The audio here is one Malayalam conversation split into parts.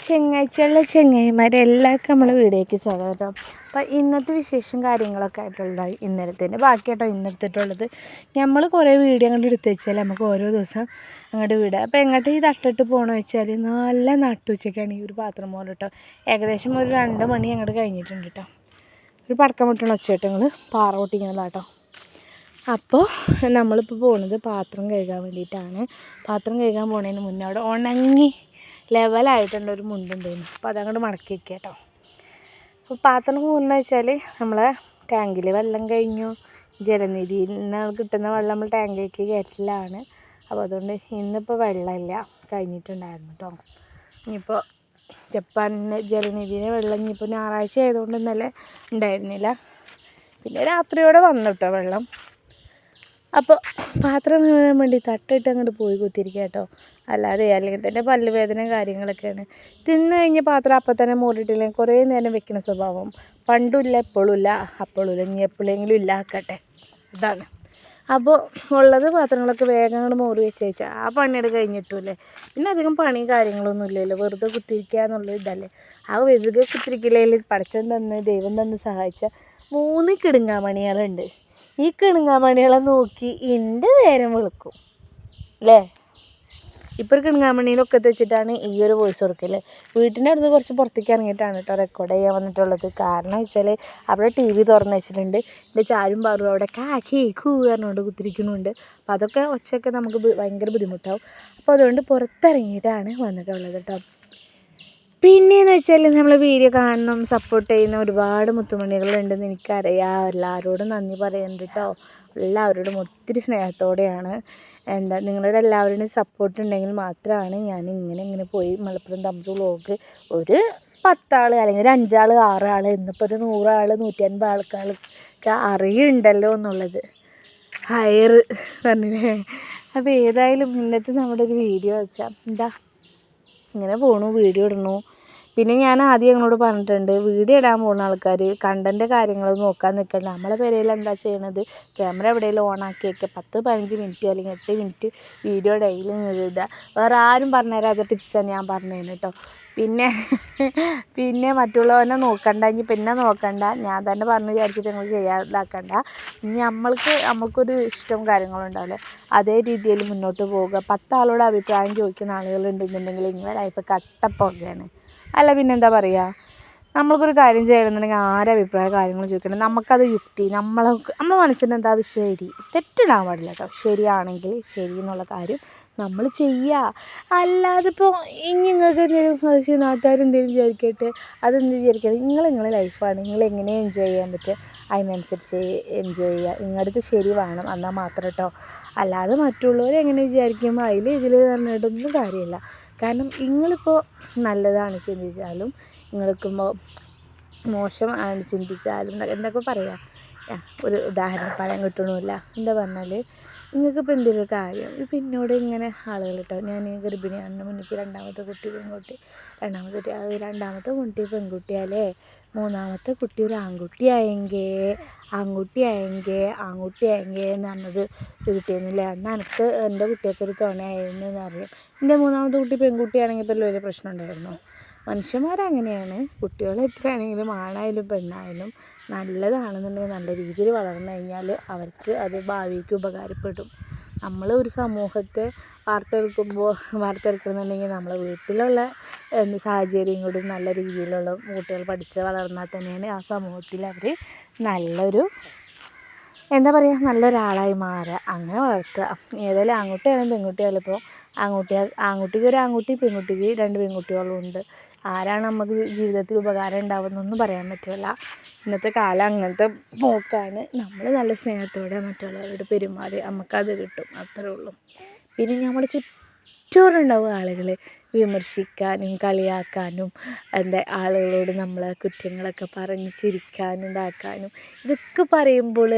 ചെങ്ങായിമാരെ എല്ലാവർക്കും നമ്മളെ വീഡിയോയ്ക്ക് സ്വാഗതം കേട്ടോ. അപ്പോൾ ഇന്നത്തെ വിശേഷം കാര്യങ്ങളൊക്കെ ആയിട്ടുള്ളതായി ഇന്നലത്തേൻ്റെ ബാക്കി കേട്ടോ ഇന്നെടുത്തിട്ടുള്ളത്. നമ്മൾ കുറേ വീഡിയോ അങ്ങോട്ട് എടുത്ത് വെച്ചാൽ നമുക്ക് ഓരോ ദിവസം അങ്ങോട്ട് വിടുക. അപ്പോൾ എങ്ങോട്ട് ഈ തട്ടിട്ട് പോകണമെന്ന് വെച്ചാൽ നല്ല നട്ടുച്ചയ്ക്കാണ് ഈ ഒരു പാത്രം പോലെ കേട്ടോ. ഏകദേശം ഒരു 2 മണി അങ്ങോട്ട് കഴിഞ്ഞിട്ടുണ്ട് കേട്ടോ. ഒരു പടക്കം പൊട്ടണ ഒച്ചയായിട്ട് പാറ പൊട്ടിക്കുന്നതാട്ടോ. അപ്പോൾ നമ്മളിപ്പോൾ പോകുന്നത് പാത്രം കഴുകാൻ വേണ്ടിയിട്ടാണ്. പാത്രം കഴുകാൻ പോകുന്നതിന് മുന്നേ അവിടെ ഉണങ്ങി ലെവലായിട്ടുള്ള ഒരു മുണ്ടുണ്ടായിരുന്നു. അപ്പോൾ അതങ്ങോട്ട് മടക്കി വയ്ക്കുക കേട്ടോ. അപ്പോൾ പാത്രം പോകുന്നത് വെച്ചാൽ നമ്മളെ ടാങ്കിൽ വെള്ളം കഴിഞ്ഞു. ജലനിധിയിൽ നിന്ന് കിട്ടുന്ന വെള്ളം നമ്മൾ ടാങ്കിലേക്ക് കയറ്റലാണ്. അപ്പോൾ അതുകൊണ്ട് ഇന്നിപ്പോൾ വെള്ളമില്ല, കഴിഞ്ഞിട്ടുണ്ടായിരുന്നു കേട്ടോ. ഇനിയിപ്പോൾ ജപ്പാനിലെ ജലനിധിയിലെ വെള്ളം ഇനിയിപ്പോൾ ഞായറാഴ്ച ആയതുകൊണ്ട് ഇന്നലെ ഉണ്ടായിരുന്നില്ല. പിന്നെ രാത്രിയോടെ വന്നു കേട്ടോ വെള്ളം. അപ്പോൾ പാത്രം കഴുകാൻ വേണ്ടി തട്ടിട്ട് അങ്ങോട്ട് പോയി കുത്തിരിക്കുക കേട്ടോ. അല്ലാതെ അല്ലെങ്കിൽ തന്നെ പല്ലുവേദന കാര്യങ്ങളൊക്കെയാണ്. തിന്നു കഴിഞ്ഞ് പാത്രം അപ്പം തന്നെ മൂടിയിട്ടില്ലെങ്കിൽ കുറേ നേരം വെക്കുന്ന സ്വഭാവം പണ്ടുമില്ല, എപ്പോഴും ഇല്ല, അപ്പോഴും ഇല്ല, ഇനി എപ്പോഴെങ്കിലും ഇല്ല ആക്കട്ടെ, ഇതാണ്. അപ്പോൾ ഉള്ളത് പാത്രങ്ങളൊക്കെ വേഗം അങ്ങോട്ട് മോറി വെച്ചാൽ ആ പണിയുടെ കഴിഞ്ഞിട്ടില്ലേ. പിന്നെ അധികം പണിയും കാര്യങ്ങളൊന്നും ഇല്ലല്ലോ, വെറുതെ കുത്തിരിക്കുക എന്നുള്ള ഇതല്ലേ. ആ വെറുതെ കുത്തിരിക്കലയിൽ പടച്ചവൻ തന്ന് ദൈവം തന്ന് സഹായിച്ച 3 കിടുങ്ങാമണികളുണ്ട്. ഈ കിണുങ്ങാമണികളെ നോക്കി എൻ്റെ നേരം വെളുക്കും അല്ലേ. ഇപ്പോൾ ഒരു കിണുങ്ങാമണിയിലൊക്കെ വെച്ചിട്ടാണ് ഈ ഒരു വോയിസ് കൊടുക്കൽ. വീട്ടിൻ്റെ അടുത്ത് കുറച്ച് പുറത്തേക്ക് ഇറങ്ങിയിട്ടാണ് കേട്ടോ റെക്കോർഡ് ചെയ്യാൻ വന്നിട്ടുള്ളത്. കാരണം വെച്ചാൽ അവിടെ TV തുറന്ന് വെച്ചിട്ടുണ്ട്. എൻ്റെ ചാരും പാറും അവിടെ കാക്കി പറഞ്ഞുകൊണ്ട് കുത്തിരിക്കുന്നുണ്ട്. അപ്പോൾ അതൊക്കെ ഒച്ചയൊക്കെ നമുക്ക് ഭയങ്കര ബുദ്ധിമുട്ടാവും. അപ്പോൾ അതുകൊണ്ട് പുറത്തിറങ്ങിയിട്ടാണ് വന്നിട്ടുള്ളത് കേട്ടോ. പിന്നെയെന്ന് വെച്ചാൽ നമ്മൾ വീഡിയോ കാണണം സപ്പോർട്ട് ചെയ്യുന്ന ഒരുപാട് മുത്തുമണികളുണ്ടെന്ന് എനിക്കറിയാം. എല്ലാവരോടും നന്ദി പറയുന്നുണ്ട് കേട്ടോ. എല്ലാവരോടും ഒത്തിരി സ്നേഹത്തോടെയാണ്. നിങ്ങളുടെ എല്ലാവരുടെയും സപ്പോർട്ട് ഉണ്ടെങ്കിൽ മാത്രമാണ് ഞാൻ ഇങ്ങനെ പോയി മലപ്പുറം തമ്പ് വ്ലോഗ് ഒരു 10 ആൾ അല്ലെങ്കിൽ ഒരു 5 ആൾ 6 ആൾ ഇന്നിപ്പോൾ ഒരു 100 ആൾ 150 ആൾക്കാർക്ക് അറിയുന്നുണ്ടല്ലോ എന്നുള്ളത്. ഹയർ പറഞ്ഞില്ലേ. അപ്പോൾ ഏതായാലും ഇന്നത്തെ നമ്മുടെ ഒരു വീഡിയോ വെച്ചാൽ ഇങ്ങനെ പോണു, വീഡിയോ ഇടണു. പിന്നെ ഞാൻ ആദ്യം ഞങ്ങളോട് പറഞ്ഞിട്ടുണ്ട്, വീഡിയോ ഇടാൻ പോകുന്ന ആൾക്കാർ കണ്ടൻറ്റ് കാര്യങ്ങൾ നോക്കാൻ നിൽക്കണ്ട. നമ്മളെ പേരിൽ എന്താ ചെയ്യണത്, ക്യാമറ എവിടെയെങ്കിലും ഓണാക്കി വയ്ക്കുക, 10-15 മിനിറ്റ് അല്ലെങ്കിൽ 8 മിനിറ്റ് വീഡിയോ ഡെയിലി ഇടുക. വേറെ ആരും പറഞ്ഞുതരാത്ത ടിപ്സാണ് ഞാൻ പറഞ്ഞത് കേട്ടോ. പിന്നെ മറ്റുള്ളവനെ നോക്കണ്ട, ഇനി പിന്നെ നോക്കണ്ട, ഞാൻ തന്നെ പറഞ്ഞു വിചാരിച്ചിട്ട് നിങ്ങൾ ചെയ്യാതാക്കണ്ട. ഇനി നമ്മൾക്കൊരു ഇഷ്ടവും കാര്യങ്ങളും ഉണ്ടാവില്ലേ, അതേ രീതിയിൽ മുന്നോട്ട് പോവുക. 10 ആളോട് അഭിപ്രായം ചോദിക്കുന്ന ആളുകളുണ്ടെന്നുണ്ടെങ്കിൽ നിങ്ങളുടെ ലൈഫ് കട്ടപ്പോകയാണ്. അല്ല പിന്നെന്താ പറയുക. നമ്മൾക്കൊരു കാര്യം ചെയ്യണമെന്നുണ്ടെങ്കിൽ ആരെ അഭിപ്രായ കാര്യങ്ങൾ ചോദിക്കണം. നമുക്കത് യുക്തി നമ്മളെ മനസ്സിന് എന്താ അത് ശരി, തെറ്റിടാൻ പാടില്ല കേട്ടോ. ശരിയാണെങ്കിൽ ശരി എന്നുള്ള കാര്യം നമ്മൾ ചെയ്യുക. അല്ലാതെ ഇപ്പോൾ നിങ്ങൾക്ക് എന്തെങ്കിലും നാട്ടുകാരെന്തെങ്കിലും വിചാരിക്കട്ടെ, അതെന്ത് വിചാരിക്കട്ടെ. നിങ്ങളെ ലൈഫാണ്, നിങ്ങളെങ്ങനെ എൻജോയ് ചെയ്യാൻ പറ്റുക അതിനനുസരിച്ച് എൻജോയ് ചെയ്യുക. നിങ്ങളുടെ ശരി വേണം എന്നാൽ മാത്രം കേട്ടോ. അല്ലാതെ മറ്റുള്ളവർ എങ്ങനെ വിചാരിക്കുമ്പോൾ ഇതിൽ പറഞ്ഞിട്ടൊന്നും കാര്യമില്ല. കാരണം നിങ്ങളിപ്പോൾ നല്ലതാണ് ചിന്തിച്ചാലും നിങ്ങൾക്കുമ്പോൾ മോശമാണ് ചിന്തിച്ചാലും എന്നൊക്കെ പറയാം. ഒരു ഉദാഹരണം പറയാൻ കിട്ടണമില്ല. എന്താ പറഞ്ഞാൽ നിങ്ങൾക്കിപ്പോൾ എന്തെങ്കിലും കാര്യം ഇപ്പം എന്നോട് ഇങ്ങനെ ആളുകൾ കേട്ടോ, ഞാൻ ഗർഭിണിയാണെന്ന് മുന്നിൽ രണ്ടാമത്തെ കുട്ടി പെൺകുട്ടി, രണ്ടാമത്തെ കുട്ടി പെൺകുട്ടിയാലേ മൂന്നാമത്തെ കുട്ടി ഒരു ആൺകുട്ടിയായെങ്കിൽ എന്ന് പറഞ്ഞൊരു കിട്ടിയിരുന്നില്ല. എന്നാൽ എനിക്ക് എൻ്റെ കുട്ടിയൊക്കെ ഒരു തുണയായിരുന്നു എന്ന് അറിയാം. എൻ്റെ മൂന്നാമത്തെ കുട്ടി പെൺകുട്ടിയാണെങ്കിൽ ഇപ്പോൾ വലിയ പ്രശ്നം ഉണ്ടായിരുന്നു. മനുഷ്യന്മാരങ്ങനെയാണ്. കുട്ടികൾ എത്രയാണെങ്കിലും ആണായാലും പെണ്ണായാലും നല്ലതാണെന്നുണ്ടെങ്കിൽ നല്ല രീതിയിൽ വളർന്നു കഴിഞ്ഞാൽ അവർക്ക് അത് ഭാവിക്ക് ഉപകാരപ്പെടും. നമ്മൾ ഒരു സമൂഹത്തെ വാർത്തെടുക്കുന്നുണ്ടെങ്കിൽ നമ്മളെ വീട്ടിലുള്ള സാഹചര്യം കൂടി നല്ല രീതിയിലുള്ള കുട്ടികൾ പഠിച്ച് വളർന്നാൽ തന്നെയാണ് ആ സമൂഹത്തിൽ അവർ നല്ലൊരു നല്ലൊരാളായി മാറുക. അങ്ങനെ വളർത്തുക. ഏതായാലും ആൺകുട്ടിയായാലും പെൺകുട്ടിയായാലും ഇപ്പോൾ ആൺകുട്ടിക്ക് ഒരു ആൺകുട്ടി, പെൺകുട്ടിക്ക് 2 പെൺകുട്ടികളും ഉണ്ട്. ആരാണ് നമുക്ക് ജീവിതത്തിൽ ഉപകാരം ഉണ്ടാവുന്നൊന്നും പറയാൻ പറ്റില്ല. ഇന്നത്തെ കാലം അങ്ങനത്തെ പോക്കാണ്. നമ്മൾ നല്ല സ്നേഹത്തോടെ മറ്റുള്ളവരോട് പെരുമാറി നമുക്കത് കിട്ടും, അത്രേ ഉള്ളൂ. പിന്നെ നമ്മുടെ ചുറ്റോറുണ്ടാവും ആളുകൾ വിമർശിക്കാനും കളിയാക്കാനും ആളുകളോട് നമ്മളെ കുറ്റങ്ങളൊക്കെ പറഞ്ഞ് ചിരിക്കാനും ഇതാക്കാനും. ഇതൊക്കെ പറയുമ്പോൾ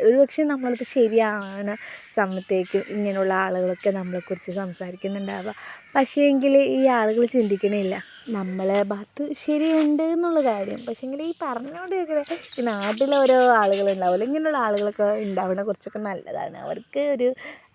ഒരുപക്ഷെ നമ്മളത് ശരിയാണ് സമയത്തേക്കും ഇങ്ങനെയുള്ള ആളുകളൊക്കെ നമ്മളെക്കുറിച്ച് സംസാരിക്കുന്നുണ്ടാവുക. പക്ഷേ എങ്കിൽ ഈ ആളുകൾ ചിന്തിക്കണില്ല. നമ്മളെ ഭാഗത്ത് ശരിയുണ്ട് എന്നുള്ള കാര്യം. പക്ഷേങ്കിൽ ഈ പറഞ്ഞുകൊണ്ട് കേൾക്കുന്ന ഈ നാട്ടിലെ ഓരോ ആളുകളുണ്ടാവില്ല, ഇങ്ങനെയുള്ള ആളുകളൊക്കെ ഉണ്ടാവുന്ന കുറച്ചൊക്കെ നല്ലതാണ്. അവർക്ക് ഒരു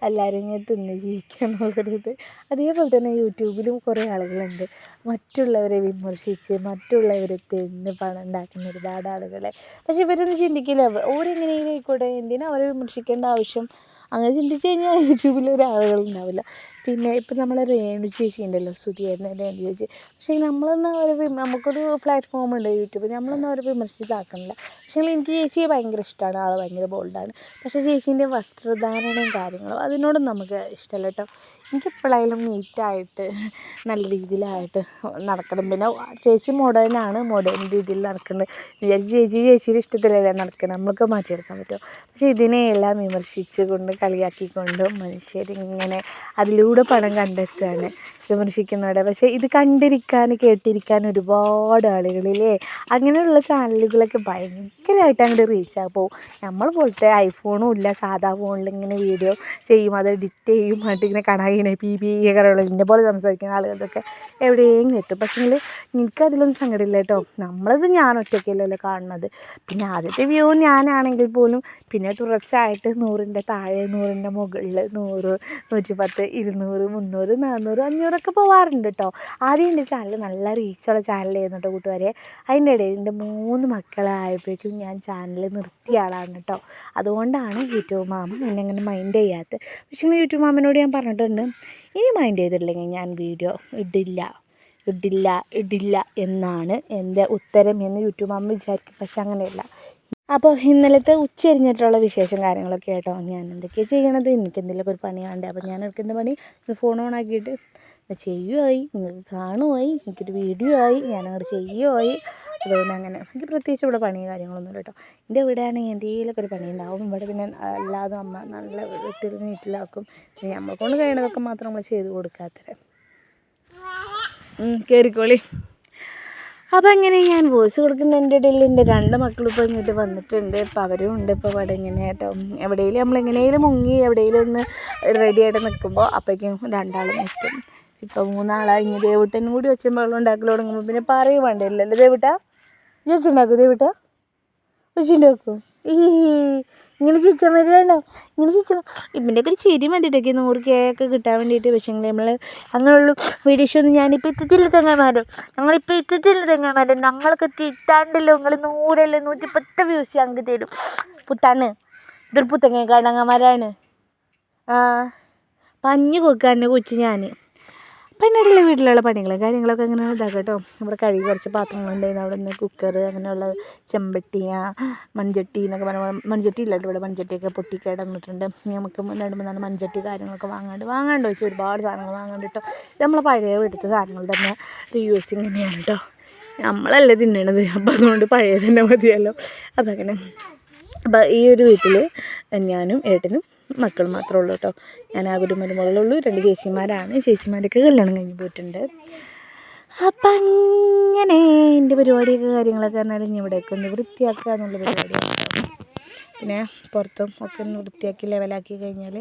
എല്ലാവരും ഇങ്ങനെ തിന്ന് ജീവിക്കുക എന്നുള്ളൊരിത്. അതേപോലെ തന്നെ യൂട്യൂബിലും കുറേ ആളുകളുണ്ട് മറ്റുള്ളവരെ വിമർശിച്ച് മറ്റുള്ളവരെ തിന്ന് പണം ഉണ്ടാക്കുന്ന ഒരുപാട് ആളുകളെ. പക്ഷെ ഇവരൊന്നും ചിന്തിക്കില്ല, ഓരെങ്ങനെയും ആയിക്കോട്ടെ, എന്തിനാ അവരെ വിമർശിക്കേണ്ട ആവശ്യം? അങ്ങനെ ചിന്തിച്ച് കഴിഞ്ഞാൽ യൂട്യൂബിൽ ഒരാളുകളുണ്ടാവില്ല. പിന്നെ ഇപ്പം നമ്മളെ രേണു ചേച്ചി ഉണ്ടല്ലോ, സുധിയേട്ടൻ രേണു ചേച്ചി. പക്ഷേ നമ്മളൊന്നും അവരെ നമുക്കൊരു പ്ലാറ്റ്ഫോമുണ്ട് യൂട്യൂബിൽ, നമ്മളൊന്നും അവരെ വിമർശിച്ചിതാക്കണില്ല. പക്ഷേ എനിക്ക് ചേച്ചിയെ ഭയങ്കര ഇഷ്ടമാണ്, ആൾ ഭയങ്കര ബോൾഡാണ്. പക്ഷേ ചേച്ചീൻ്റെ വസ്ത്രധാരണയും കാര്യങ്ങളും അതിനോടും നമുക്ക് ഇഷ്ടമല്ല കേട്ടോ. എനിക്കെപ്പോഴായാലും നീറ്റായിട്ട് നല്ല രീതിയിലായിട്ട് നടക്കണം. പിന്നെ ചേച്ചി മോഡേണാണ്, മോഡേൺ രീതിയിൽ നടക്കുന്നത് വിചാരിച്ച് ചേച്ചിയുടെ ഇഷ്ടത്തിലല്ലേ നടക്കണം, നമ്മൾക്ക് മാറ്റിയെടുക്കാൻ പറ്റുമോ? പക്ഷേ ഇതിനെയെല്ലാം വിമർശിച്ച് കൊണ്ട് കളിയാക്കിക്കൊണ്ടും മനുഷ്യരിങ്ങനെ അതിലൂടെ പണം കണ്ടെത്തുകയാണ് വിമർശിക്കുന്നവരെ. പക്ഷേ ഇത് കണ്ടിരിക്കാൻ കേട്ടിരിക്കാൻ ഒരുപാട് ആളുകളില്ലേ. അങ്ങനെയുള്ള ചാനലുകളൊക്കെ ഭയങ്കരമായിട്ട് അങ്ങോട്ട് റീച്ചായി പോകും. നമ്മൾ പോലത്തെ ഐഫോണും ഇല്ല, സാധാ ഫോണിൽ ഇങ്ങനെ വീഡിയോ ചെയ്യും, അത് എഡിറ്റ് ചെയ്യും, എന്നിട്ട് ഇങ്ങനെ കണകിനെ കറയുള്ള ഇതിൻ്റെ പോലെ സംസാരിക്കുന്ന ആളുകൾക്കൊക്കെ എവിടെയെങ്കിലും എത്തും. പക്ഷേങ്കിൽ എനിക്കതിലൊന്നും സങ്കടമില്ല കേട്ടോ. നമ്മളത് ഞാൻ ഒറ്റയ്ക്കല്ലല്ലോ കാണുന്നത്. പിന്നെ ആദ്യത്തെ വ്യൂ ഞാനാണെങ്കിൽ പോലും പിന്നെ തുടർച്ചയായിട്ട് 100ൻ്റെ താഴെ, 100ൻ്റെ മുകളിൽ, 100, 110, 200, 300, 400, 500 പോവാറുണ്ട് കേട്ടോ. ആദ്യം എൻ്റെ ചാനൽ നല്ല റീച്ചുള്ള ചാനലായിരുന്നു കേട്ടോ കൂട്ടുകാരെ. അതിൻ്റെ ഇടയിൽ എൻ്റെ 3 മക്കളായപ്പോഴേക്കും ഞാൻ ചാനൽ നിർത്തിയ ആളാണ് കേട്ടോ. അതുകൊണ്ടാണ് യൂട്യൂബ് മാമ എന്നെ അങ്ങനെ മൈൻഡ് ചെയ്യാത്തത്. പക്ഷേ യൂട്യൂബ് മാമനോട് ഞാൻ പറഞ്ഞിട്ടുണ്ട്, ഇനി മൈൻഡ് ചെയ്തിട്ടില്ലെങ്കിൽ ഞാൻ വീഡിയോ ഇടില്ല എന്നാണ് എൻ്റെ ഉത്തരം എന്ന് യൂട്യൂബ് മാമ വിചാരിക്കും. പക്ഷെ അങ്ങനെയല്ല. അപ്പോൾ ഇന്നലത്തെ ഉച്ചരിഞ്ഞിട്ടുള്ള വിശേഷം കാര്യങ്ങളൊക്കെ ആയിട്ടോ. ഞാൻ എന്തൊക്കെയാണ് ചെയ്യണത്, എനിക്ക് എന്തെങ്കിലുമൊക്കെ ഒരു പണി വേണ്ടേ. അപ്പോൾ ഞാൻ എടുക്കുന്ന പണി ഫോൺ ഓൺ ആക്കിയിട്ട് ചെയ്യുമായി, നിങ്ങൾക്ക് കാണുമായി, എനിക്കൊരു വീഡിയോ ആയി, ഞാനങ്ങോട്ട് ചെയ്യുമായി. അതുകൊണ്ട് അങ്ങനെ എനിക്ക് പ്രത്യേകിച്ച് ഇവിടെ പണിയും കാര്യങ്ങളൊന്നും കേട്ടോ. എൻ്റെ വീടാണെങ്കിൽ എന്തെങ്കിലുമൊക്കെ ഒരു പണി ഉണ്ടാവും. ഇവിടെ പിന്നെ അല്ലാതെ അമ്മ നല്ല വീട്ടിൽ നീറ്റിലാക്കും. പിന്നെ നമ്മളെ കൊണ്ട് കഴിയണതൊക്കെ മാത്രം നമ്മൾ ചെയ്ത് കൊടുക്കാത്തത്. കയറിക്കോളി. അപ്പോൾ അങ്ങനെ ഞാൻ വോയിസ് കൊടുക്കുന്ന എൻ്റെ ഇടയിൽ എൻ്റെ 2 മക്കളും ഇപ്പോൾ ഇങ്ങോട്ട് വന്നിട്ടുണ്ട്. ഇപ്പോൾ അവരും ഉണ്ട് ഇപ്പോൾ ഇവിടെ ഇങ്ങനെ കേട്ടോ. എവിടെയെങ്കിലും നമ്മളെങ്ങനെയും മുങ്ങി എവിടെയെങ്കിലും ഒന്ന് റെഡിയായിട്ട് നിൽക്കുമ്പോൾ അപ്പോഴേക്കും 2 ആൾ നിൽക്കും. ഇപ്പോൾ 3 ആളായി. ഇനി ദേവിട്ടനും കൂടി വെച്ചുമ്പോൾ ഉണ്ടാക്കൽ തുടങ്ങുമ്പോൾ പിന്നെ പറയും വേണ്ടല്ലോ. ദേവിട്ടാ വെച്ചുണ്ടാക്കും, ദേവിട്ടാ വെച്ചുണ്ടാക്കും. ഇങ്ങനെ ചിരിച്ചാൽ മതിയല്ലോ, ഇങ്ങനെ ചിരിച്ചാൽ ഇവൻ്റെയൊക്കെ ഒരു ചിരി മതിയിട്ടൊക്കെ 100 കേക്ക് കിട്ടാൻ വേണ്ടിയിട്ട്. പക്ഷേ നമ്മൾ അങ്ങനെയുള്ള വീഡിയോസൊന്നും ഞാനിപ്പോൾ ഇത്തില്ല തെങ്ങന്മാരും, ഞങ്ങളിപ്പോൾ ഇത്തില്ല തെങ്ങന്മാരും, ഞങ്ങൾക്ക് തിട്ടാണ്ടല്ലോ. നിങ്ങൾ 100 അല്ല 110 വ്യൂസ് ഞങ്ങൾക്ക് തരും. പുത്താണ് ഇതൊരു പുത്തങ്ങ കടങ്ങന്മാരാണ്. പഞ്ഞ് കൊക്കാൻ്റെ കൊച്ചു ഞാൻ. അപ്പം എൻ്റെ ഇടയിൽ വീട്ടിലുള്ള പണികളും കാര്യങ്ങളൊക്കെ അങ്ങനെ ഇതാക്കാം കേട്ടോ. ഇവിടെ കഴുകി കുറച്ച് പാത്രങ്ങളുണ്ടായിരുന്നു, അവിടെ നിന്ന് കുക്കർ, അങ്ങനെയുള്ള ചെമ്പട്ടി, മൺചട്ടി എന്നൊക്കെ പറഞ്ഞാൽ മൺചട്ടി ഇല്ലാട്ടോ ഇവിടെ. മൺചട്ടിയൊക്കെ പൊട്ടിക്കിടന്നിട്ടുണ്ട്. നമുക്ക് 2-3 മൺചട്ടി കാര്യങ്ങളൊക്കെ വാങ്ങാണ്ട് വെച്ച് ഒരുപാട് സാധനങ്ങൾ വാങ്ങാണ്ട് കേട്ടോ. ഇത് നമ്മളെ പഴയ വീട്ടിലത്തെ സാധനങ്ങൾ തന്നെ റീയൂസിങ് തന്നെയാണ് കേട്ടോ. നമ്മളല്ലേ തിന്നണത്, അപ്പോൾ അതുകൊണ്ട് പഴയ തന്നെ മതിയല്ലോ. അപ്പം അങ്ങനെ അപ്പോൾ ഈ ഒരു വീട്ടിൽ ഞാനും ഏട്ടനും മക്കൾ മാത്രമേ ഉള്ളൂ കേട്ടോ. ഞാൻ ആ ഒരു മരുമകളുള്ളൂ. 2 ചേച്ചിമാരാണ്. ചേച്ചിമാരൊക്കെ കല്യാണം കഴിഞ്ഞ് പോയിട്ടുണ്ട്. അപ്പം അങ്ങനെ എൻ്റെ പരിപാടിയൊക്കെ കാര്യങ്ങളൊക്കെ പറഞ്ഞാൽ ഇനി ഇവിടെയൊക്കെ ഒന്ന് വൃത്തിയാക്കുക എന്നുള്ള പരിപാടിയാണ് കേട്ടോ. പിന്നെ പുറത്തും ഒക്കെ ഒന്ന് വൃത്തിയാക്കി ലെവലാക്കി കഴിഞ്ഞാൽ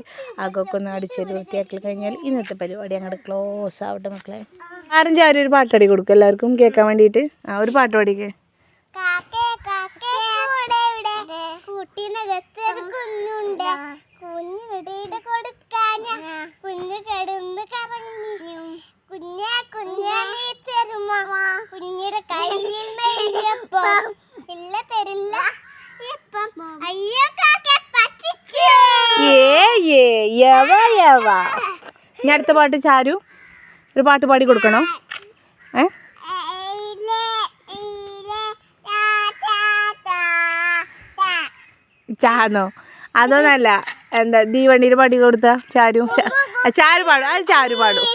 അകമൊക്കെ ഒന്ന് അടിച്ചേരി വൃത്തിയാക്കി കഴിഞ്ഞാൽ ഇന്നത്തെ പരിപാടി അങ്ങോട്ട് ക്ലോസ് ആവട്ടെ മക്കളെ. ചാരും ഒരു പാട്ടടി കൊടുക്കും എല്ലാവർക്കും കേൾക്കാൻ വേണ്ടിയിട്ട്. ഒരു പാട്ട് പാടിക്ക്. കുഞ്ഞിയുടെ കയ്യിൽ തരില്ല. ഇനി അടുത്ത പാട്ട് ചാരു ഒരു പാട്ട് പാടി കൊടുക്കണോ? ചാന്നോ അതൊന്നല്ല, എന്താ ദീവണ്ടിയിൽ പാടി കൊടുത്ത ചാരു പാടും. അത് ചാരു പാടും.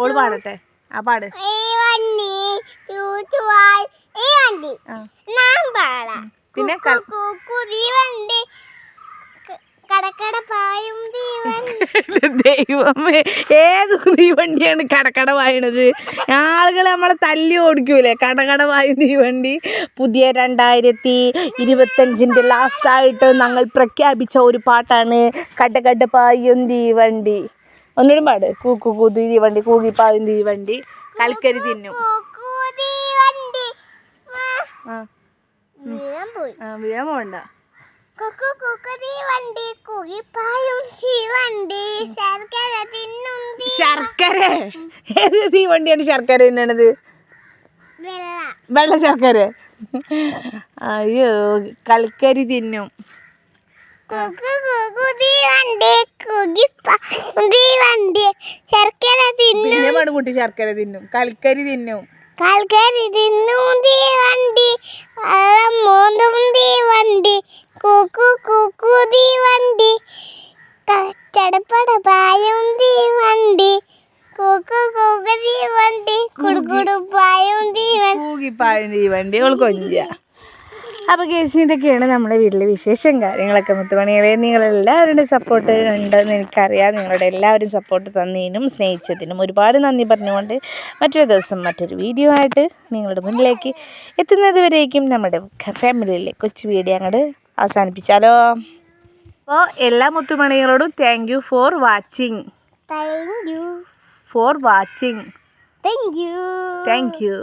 ഓള് പാടട്ടെ. പാട്. പിന്നെ കടക്കട പായും ദൈവമേ, ഏത് തീവണ്ടിയാണ് കടകട വായണത്? ആളുകൾ നമ്മളെ തല്ലി ഓടിക്കൂലേ? കടകട വായും തീവണ്ടി പുതിയ 2025 ലാസ്റ്റായിട്ട് ഞങ്ങൾ പ്രഖ്യാപിച്ച ഒരു പാട്ടാണ് കടകട പായും തീവണ്ടി. ഒന്നുകൂടി പാട്. കൂക്കു കൂതി തീവണ്ടി, കൂകി പായും തീവണ്ടി, കൽക്കരി തിന്നും. വീഴാൻ പോണ്ട. ശർക്കര? ഏത് തീവണ്ടിയാണ് ശർക്കര തിന്നണത്? വെള്ള ശർക്കര? അയ്യോ, കൽക്കരി തിന്നും. പിന്നെ മടുകൂട്ടി ശർക്കര തിന്നും, കൽക്കരി തിന്നും. കൽക്കരി തിന്നും തീവണ്ടി, മൂന്നും തീവണ്ടി, കൂക്കു കൂക്കു തീവണ്ടി, ചടപ്പട പായും തീവണ്ടി, കൂക്കു കൂക്കു തീവണ്ടി, കുടുകുടു പായും തീവണ്ടി, കൂകിപ്പായും തീവണ്ടി. അവൾ കൊഞ്ച. അപ്പോൾ കേസ് ഇതൊക്കെയാണ് നമ്മുടെ വീട്ടിലെ വിശേഷം കാര്യങ്ങളൊക്കെ. മുത്തുമണികളെ, നിങ്ങളെല്ലാവരുടെ സപ്പോർട്ട് ഉണ്ടെന്ന് എനിക്കറിയാം. നിങ്ങളുടെ എല്ലാവരും സപ്പോർട്ട് തന്നതിനും സ്നേഹിച്ചതിനും ഒരുപാട് നന്ദി പറഞ്ഞുകൊണ്ട് മറ്റൊരു ദിവസം മറ്റൊരു വീഡിയോ ആയിട്ട് നിങ്ങളുടെ മുന്നിലേക്ക് എത്തുന്നത് വരേക്കും നമ്മുടെ ഫാമിലിയിലെ കൊച്ചു വീഡിയോ അങ്ങോട്ട് അവസാനിപ്പിച്ചാലോ. അപ്പോൾ എല്ലാ മുത്തുമണികളോടും thank you for watching. Thank you. For watching. Thank you. Thank U.